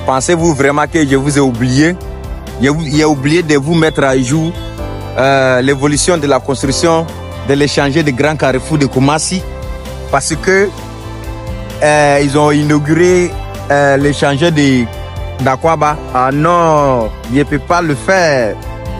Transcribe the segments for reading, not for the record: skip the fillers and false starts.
Pensez-vous vraiment que je vous ai oublié? J'ai oublié de vous mettre à jour l'évolution de la construction de l'échanger de Grand Carrefour de Koumassi, parce que ils ont inauguré l'échanger d'Akwaba. Ah non, je ne peux pas le faire.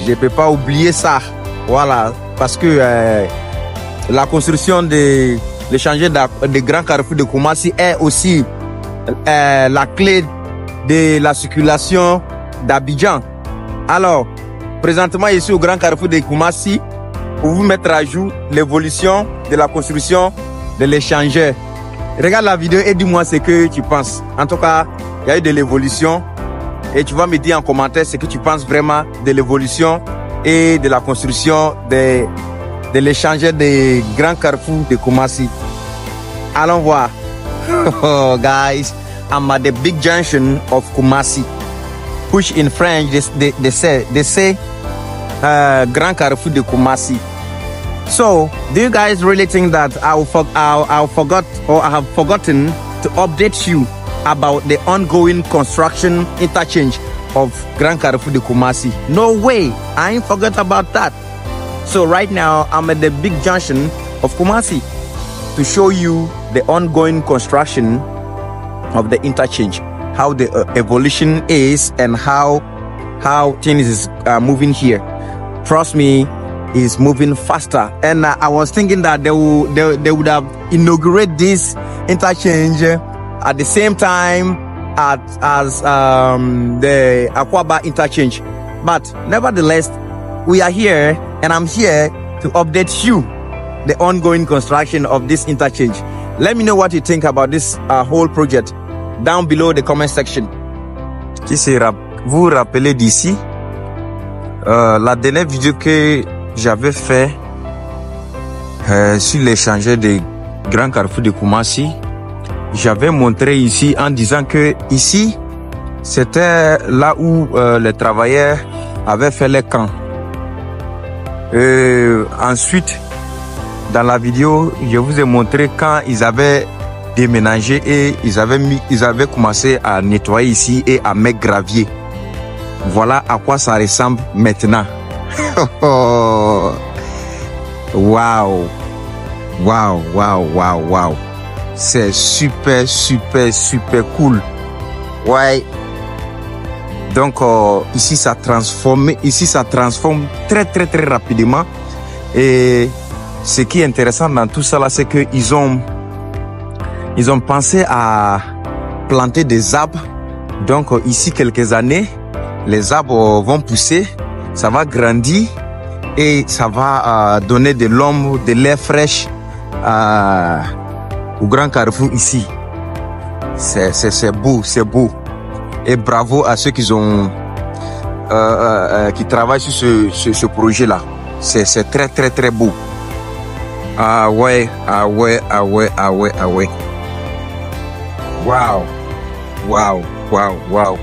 Je ne peux pas oublier ça. Voilà, parce que la construction de l'échanger de Grand Carrefour de Koumassi est aussi la clé de la circulation d'Abidjan. Alors, présentement, je suis au Grand Carrefour de Koumassi pour vous mettre à jour l'évolution de la construction de l'échangeur. Regarde la vidéo et dis-moi ce que tu penses. En tout cas, il y a eu de l'évolution et tu vas me dire en commentaire ce que tu penses vraiment de l'évolution et de la construction de l'échangeur de Grand Carrefour de Koumassi. Allons voir. Oh, guys, I'm at the big junction of Koumassi. Push in French, they say Grand Carrefour de Koumassi. So, do you guys really think that I have forgotten to update you about the ongoing construction interchange of Grand Carrefour de Koumassi? No way, I ain't forgot about that. So right now, I'm at the big junction of Koumassi to show you the ongoing construction of the interchange, how the evolution is and how things is moving here. Trust me, it's moving faster. And I was thinking that they would have inaugurated this interchange at the same time as the Akwaba interchange. But nevertheless, we are here and I'm here to update you the ongoing construction of this interchange. Let me know what you think about this whole project down below the comment section. Si vous vous rappelez d'ici, la dernière vidéo que j'avais fait sur l'échangeur de Grand Carrefour de Koumassi, j'avais montré ici en disant que ici c'était là où les travailleurs avaient fait les camps. Ensuite, dans la vidéo, je vous ai montré quand ils avaient déménagé et ils avaient commencé à nettoyer ici et à mettre gravier. Voilà à quoi ça ressemble maintenant. Waouh, waouh, waouh, waouh, waouh. C'est super, super, super cool. Ouais. Donc ici ça transforme très, très, très rapidement. Et ce qui est intéressant dans tout ça là, c'est que ils ont pensé à planter des arbres. Donc ici quelques années, les arbres vont pousser, ça va grandir et ça va donner de l'ombre, de l'air fraîche au Grand Carrefour ici. C'est beau, c'est beau. Et bravo à ceux qui travaillent sur ce projet là. C'est très, très, très beau. Ah ouais, ah ouais, ah ouais, ah ouais, ah ouais. Wow, wow, wow, wow.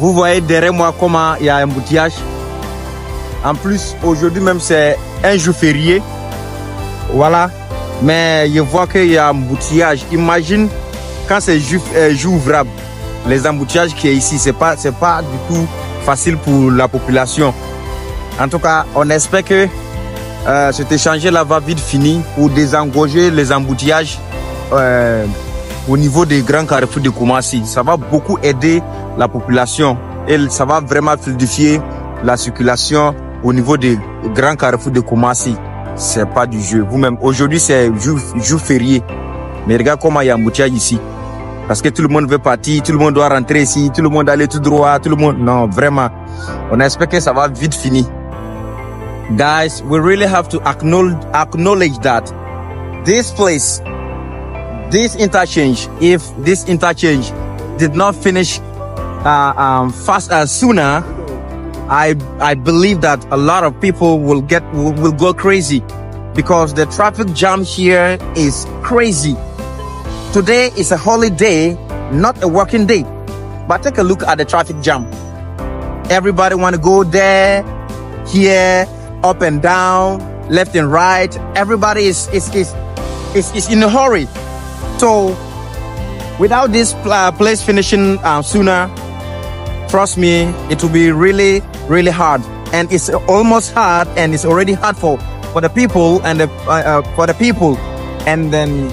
Vous voyez derrière moi comment il y a un embouteillage. En plus, aujourd'hui même, c'est un jour férié. Voilà. Mais je vois qu'il y a un embouteillage. Imagine quand c'est jour ouvrable. Les embouteillages qui est ici, c'est pas du tout facile pour la population. En tout cas, on espère que cet échange-là va vite finir pour désengorger les embouteillages au niveau des grands carrefours de Koumassi. Ça va beaucoup aider la population et ça va vraiment fluidifier la circulation au niveau des grands carrefours de Koumassi. C'est pas du jeu. Vous-même, aujourd'hui, c'est jour férié. Mais regarde comment il y a un embouteillage ici. Parce que tout le monde veut partir, tout le monde doit rentrer ici, tout le monde aller tout droit, tout le monde... Non, vraiment. On espère que ça va vite finir. Guys, we really have to acknowledge that this place, this interchange, if this interchange did not finish sooner, I believe that a lot of people will go crazy because the traffic jam here is crazy. Today is a holiday, not a working day. But take a look at the traffic jam. Everybody want to go there, here, up and down, left and right. Everybody is in a hurry. So without this place finishing sooner, trust me, it will be really hard. And it's almost hard, and it's already hard for the people and for the people. And then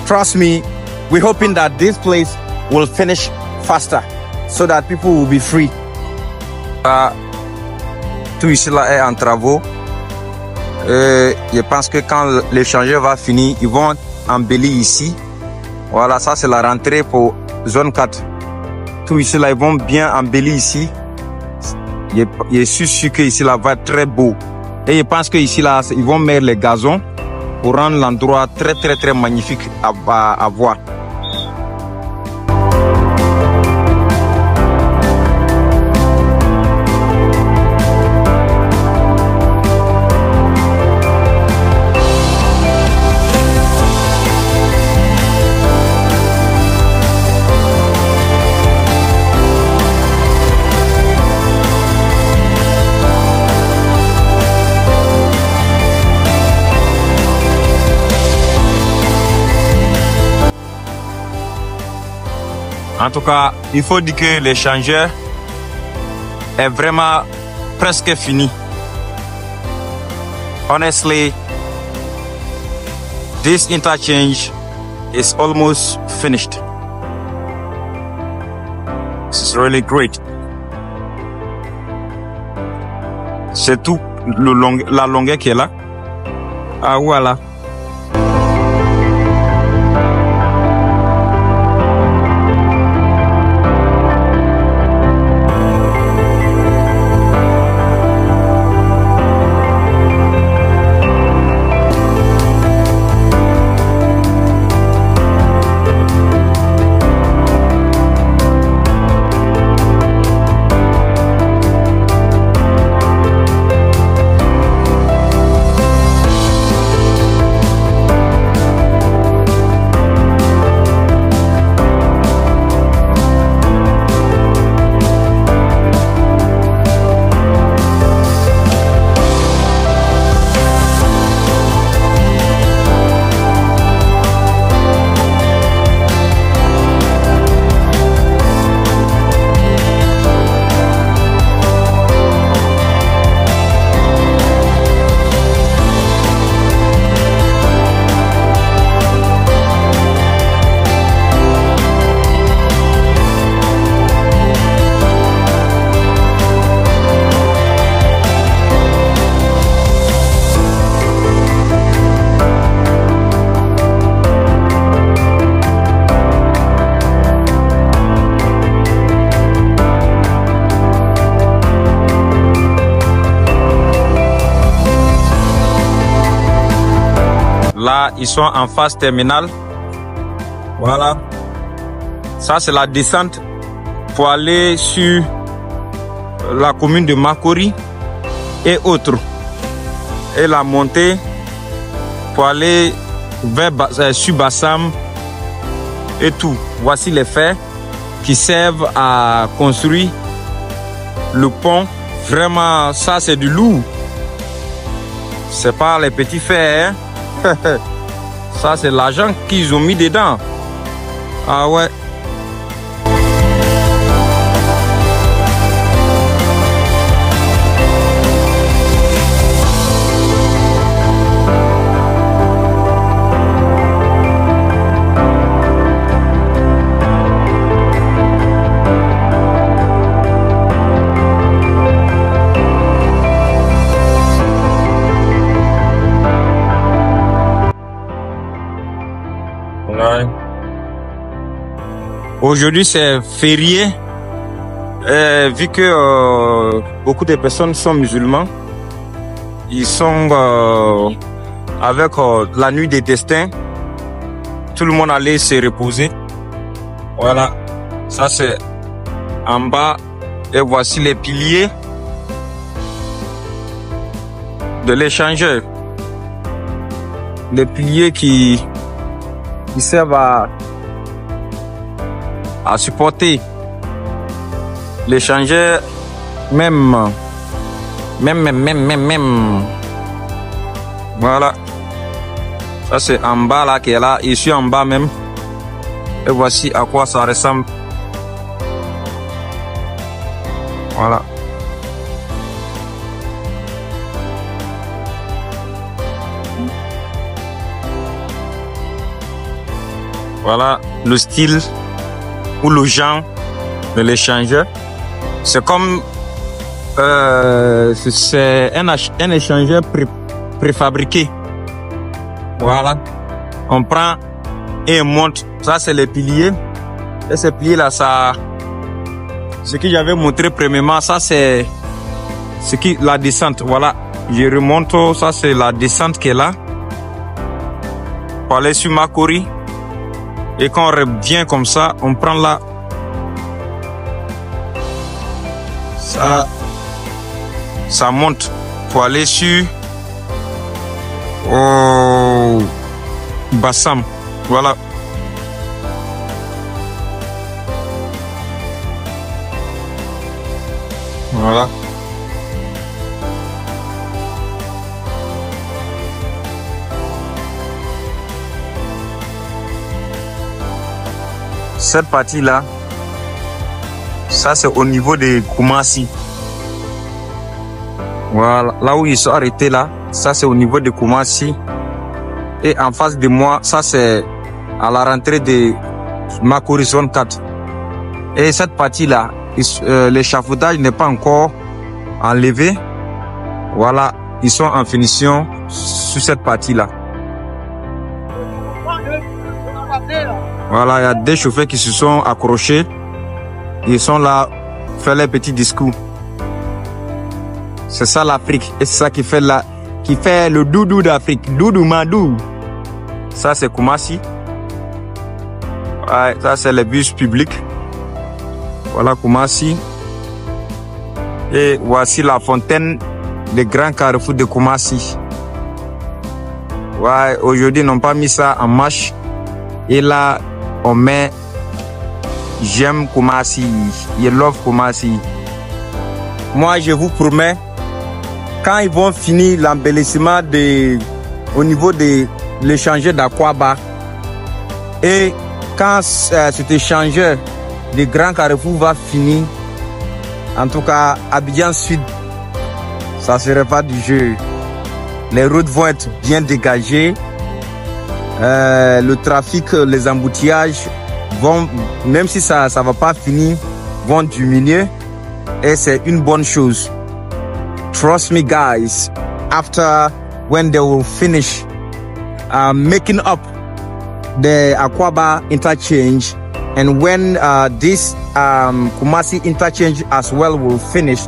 trust me, we're hoping that this place will finish faster so that people will be free. Tout ici là est en travaux. Je pense que quand l'échangeur va finir, ils vont embellir ici. Voilà, ça c'est la rentrée pour zone 4. Tout ici là, ils vont bien embellir ici. Je suis sûr que ici là va être très beau. Et je pense que ici là, ils vont mettre les gazons pour rendre l'endroit très magnifique à voir. En tout cas, il faut dire que l'échangeur est vraiment presque fini. Honestly, this interchange is almost finished. This is really great. C'est tout la longueur qui est là. Ah voilà. Là, ils sont en phase terminale. Voilà. Ça, c'est la descente pour aller sur la commune de Makori et autres. Et la montée pour aller vers sur Bassam et tout. Voici les faits. qui servent à construire le pont. Vraiment, ça c'est du lourd. C'est pas les petits fers. Hein? Ça c'est l'argent qu'ils ont mis dedans. Ah ouais. Aujourd'hui c'est férié, vu que beaucoup de personnes sont musulmans, ils sont avec la nuit des destins, tout le monde allait se reposer. Voilà, ça c'est en bas et voici les piliers de l'échangeur. Les piliers qui servent à supporter l'échangeur même. Voilà. Ça c'est en bas là qui est là. Ici en bas même. Et voici à quoi ça ressemble. Voilà. Voilà le style ou le genre de l'échangeur. C'est comme c'est un échangeur préfabriqué. Voilà. On prend et on monte. Ça c'est les piliers. Et ces piliers là, ça, ce que j'avais montré premièrement, ça c'est ce qui la descente. Voilà. Je remonte. Ça c'est la descente qui est là. Pour aller sur Makori. Et quand on revient comme ça, on prend là. Ça monte pour aller sur Bassam. Voilà. Voilà. Cette partie-là, ça c'est au niveau de Koumassi. Voilà, là où ils sont arrêtés là, ça c'est au niveau de Koumassi. Et en face de moi, ça c'est à la rentrée de Makori zone 4. Et cette partie-là, l'échafaudage n'est pas encore enlevé. Voilà, ils sont en finition sur cette partie-là. Voilà, il y a des chauffeurs qui se sont accrochés. Ils sont là, faire les petits discours. C'est ça l'Afrique. Et c'est ça qui fait le doudou d'Afrique. Doudou madou. Ça c'est Koumassi. Ouais, ça c'est les bus publics. Voilà Koumassi. Et voici la fontaine des grands carrefours de Koumassi. Ouais, aujourd'hui ils n'ont pas mis ça en marche. Et là, on met j'aime Koumassi, je love Koumassi. Moi, je vous promets, quand ils vont finir l'embellissement au niveau de l'échangeur d'Akwaba, et quand cet échangeur de Grand Carrefour va finir, en tout cas, Abidjan Sud, ça serait pas du jeu. Les routes vont être bien dégagées. Le trafic, les embouteillages vont, même si ça va pas finir, vont diminuer. Et c'est une bonne chose. Trust me guys, after when they will finish making up the Akwaba interchange, and when this Koumassi interchange as well will finish,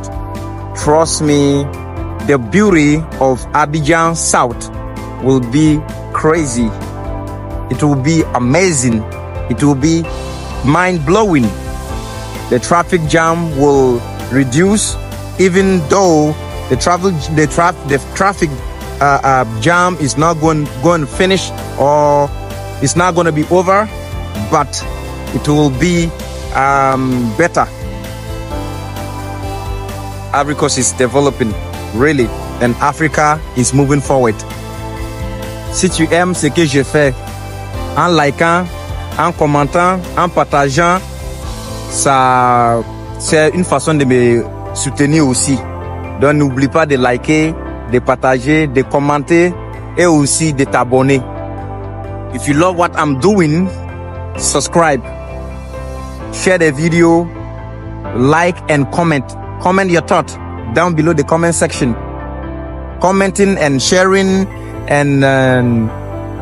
trust me, the beauty of Abidjan South will be crazy. It will be amazing. It will be mind-blowing. The traffic jam will reduce, even though the traffic jam is not going to finish, or it's not going to be over, but it will be better. Ivory Coast is developing, really, and Africa is moving forward. Si tu aimes ce que je fais, en likant, en commentant, en partageant, ça, c'est une façon de me soutenir aussi. Donc n'oublie pas de liker, de partager, de commenter et aussi de t'abonner. If you love what I'm doing, subscribe, share the video, like and comment. Comment your thought down below the comment section. Commenting and sharing and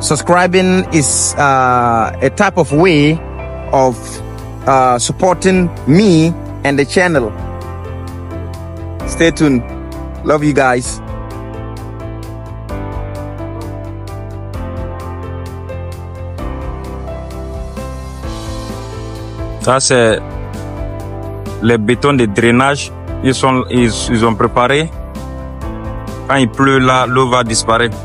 subscribing is a type of way of supporting me and the channel. Stay tuned. Love you guys. Ça c'est les bétons de drainage. Ils ont préparé. Quand il pleut là, l'eau va disparaître.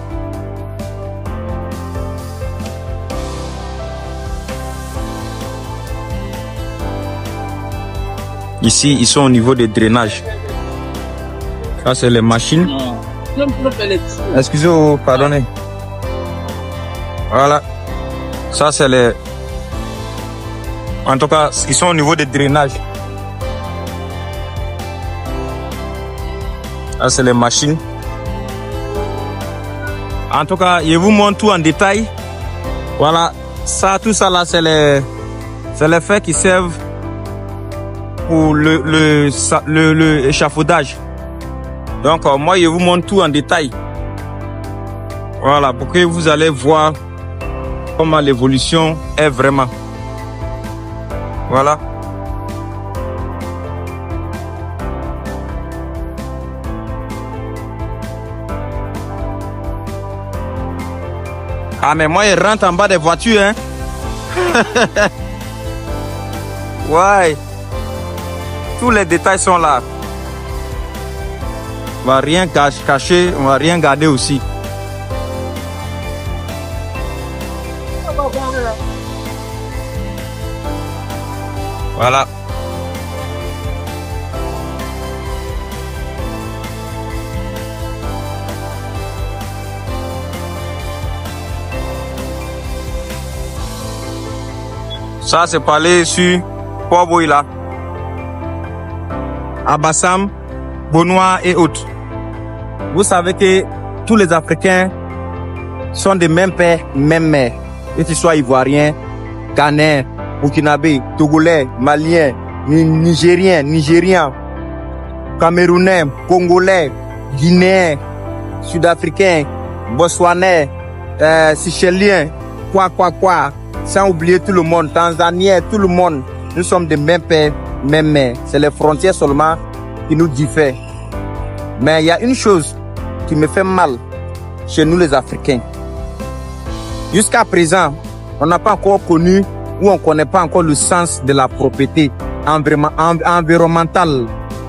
Ici, ils sont au niveau des drainages. Ça, c'est les machines. Excusez-moi, pardonnez. Voilà. Ça, c'est les... En tout cas, ils sont au niveau des drainages. Ça, c'est les machines. En tout cas, je vous montre tout en détail. Voilà. Ça, tout ça là, c'est les fers qui servent pour le échafaudage. Donc, moi, je vous montre tout en détail. Voilà, pour que vous allez voir comment l'évolution est vraiment. Voilà. Ah, mais moi, je rentre en bas des voitures, hein. Ouais. Tous les détails sont là. On va rien cacher, on va rien garder aussi. Voilà. Ça, c'est parler sur Port là. Abassam, Benoît et autres. Vous savez que tous les Africains sont de même père, même mère. Que tu sois ivoirien, ghanéen, burkinabé, togolais, malien, nigérien, camerounais, congolais, guinéen, sud-africain, botswanais, seychellien, quoi. Sans oublier tout le monde, tanzanien, tout le monde. Nous sommes de même père, même mère. C'est les frontières seulement qui nous diffèrent. Mais il y a une chose qui me fait mal chez nous les Africains. Jusqu'à présent, on n'a pas encore connu ou on ne connaît pas encore le sens de la propriété environnementale.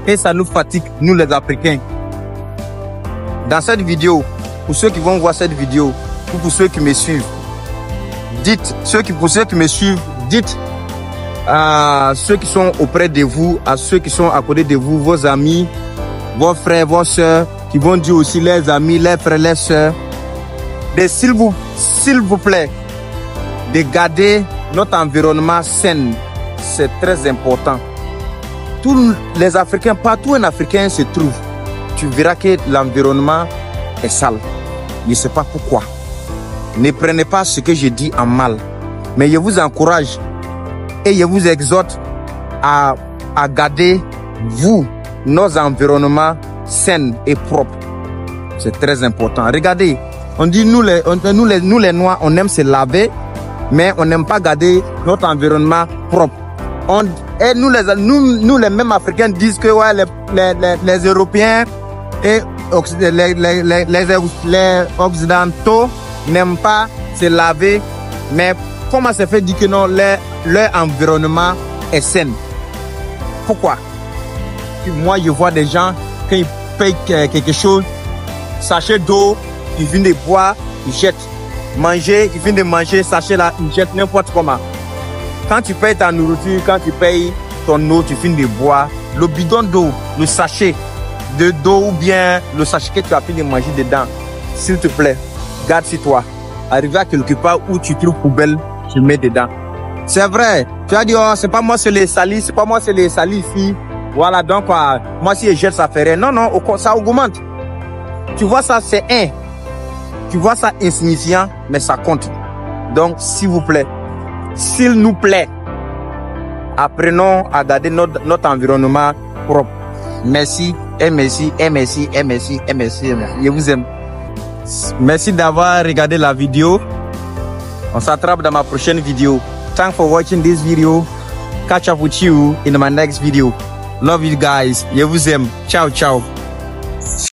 Et ça nous fatigue, nous les Africains. Dans cette vidéo, pour ceux qui vont voir cette vidéo, ou pour ceux qui me suivent, dites, pour ceux qui me suivent, dites à ceux qui sont auprès de vous, à ceux qui sont à côté de vous, vos amis, vos frères, vos soeurs, qui vont dire aussi leurs amis, leurs frères, leurs soeurs, de s'il vous plaît, de garder notre environnement sain. C'est très important. Tous les Africains, partout un Africain se trouve, tu verras que l'environnement est sale. Je ne sais pas pourquoi. Ne prenez pas ce que je dis en mal. Mais je vous encourage et je vous exhorte à garder, vous, nos environnements sains et propres. C'est très important. Regardez, on dit nous les Noirs, on aime se laver, mais on n'aime pas garder notre environnement propre. Et nous les mêmes Africains disent que ouais, les Européens et les Occidentaux n'aiment pas se laver, mais comment ça fait dire que non, leur environnement est sain? Pourquoi? Moi, je vois des gens, quand ils payent quelque chose, sachet d'eau, ils viennent de boire, ils jettent. Manger, ils viennent de manger, sachet là, ils jettent n'importe comment. Quand tu payes ta nourriture, quand tu payes ton eau, tu finis de boire, le bidon d'eau, le sachet d'eau ou bien le sachet que tu as fini de manger dedans, s'il te plaît, garde sur toi. Arrive à quelque part où tu trouves poubelle, tu mets dedans. C'est vrai, tu as dit, oh, c'est pas moi, c'est les salis, c'est pas moi, c'est les salis ici. Voilà, donc, moi, si je jette, ça fait rien. Non, non, ça augmente. Tu vois ça, c'est un. Tu vois ça insignifiant, mais ça compte. Donc, s'il vous plaît, s'il nous plaît, apprenons à garder notre environnement propre. Merci, et merci, et merci, et merci, et merci. Je vous aime. Merci d'avoir regardé la vidéo. On s'attrape dans ma prochaine vidéo. Thanks for watching this video. Catch up with you in my next video. Love you guys. Je vous aime. Ciao, ciao.